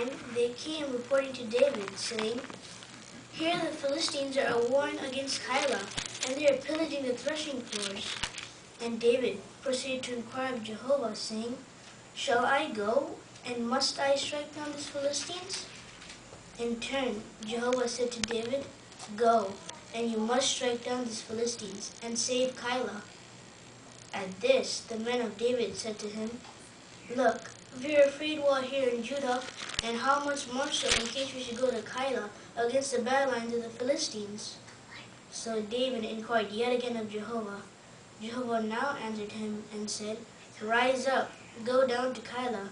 time, they came reporting to David, saying, "Here the Philistines are warring against Keilah, and they are pillaging the threshing floors." And David proceeded to inquire of Jehovah, saying, "Shall I go, and must I strike down these Philistines?" In turn, Jehovah said to David, "Go, and you must strike down these Philistines, and save Keilah." At this, the men of David said to him, "Look, we are afraid while here in Judah, and how much more so in case we should go to Keilah against the battle lines of the Philistines." So David inquired yet again of Jehovah. Jehovah now answered him and said, "Rise up, go down to Keilah,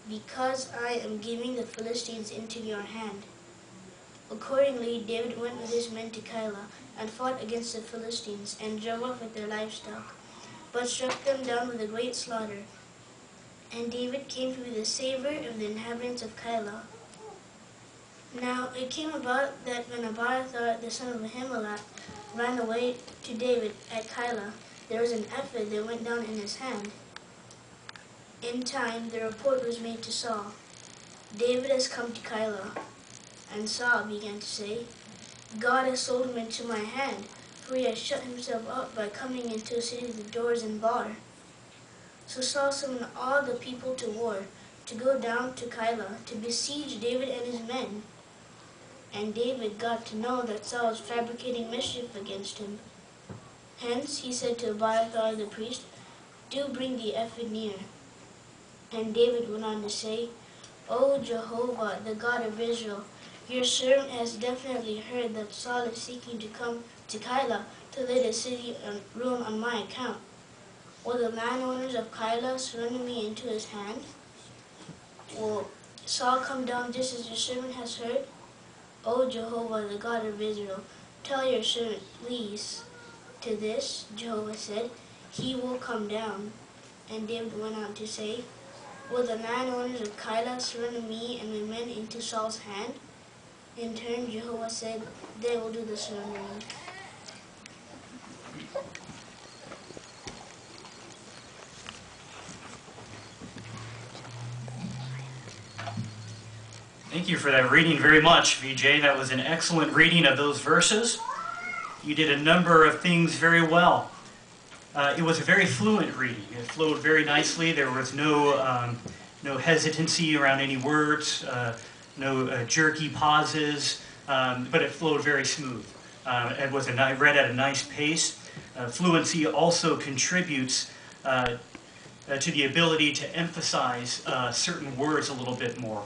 because I am giving the Philistines into your hand." Accordingly, David went with his men to Keilah and fought against the Philistines and drove off with their livestock, but struck them down with a great slaughter. And David came to be the savior of the inhabitants of Keilah. Now it came about that when Abiathar the son of Ahimelech ran away to David at Keilah, there was an ephod that went down in his hand. In time the report was made to Saul, "David has come to Keilah." And Saul began to say, "God has sold him into my hand, for he has shut himself up by coming into a city with the doors and bar." So Saul summoned all the people to war, to go down to Keilah, to besiege David and his men. And David got to know that Saul was fabricating mischief against him. Hence he said to Abiathar the priest, "Do bring the ephod near." And David went on to say, "O Jehovah, the God of Israel, your servant has definitely heard that Saul is seeking to come to Keilah to lay the city in ruin on my account. Will the landowners of Keilah surrender me into his hand? Will Saul come down just as your servant has heard? O Jehovah, the God of Israel, tell your servant, please." To this, Jehovah said, "He will come down." And David went on to say, "Will the landowners of Keilah surrender me and my men into Saul's hand?" In turn, Jehovah said, "They will do the surrendering." Thank you for that reading very much, Vijay. That was an excellent reading of those verses. You did a number of things very well. It was a very fluent reading. It flowed very nicely. There was no hesitancy around any words, no jerky pauses, but it flowed very smooth. It was read at a nice pace. Fluency also contributes to the ability to emphasize certain words a little bit more.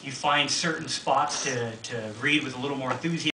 You find certain spots to read with a little more enthusiasm.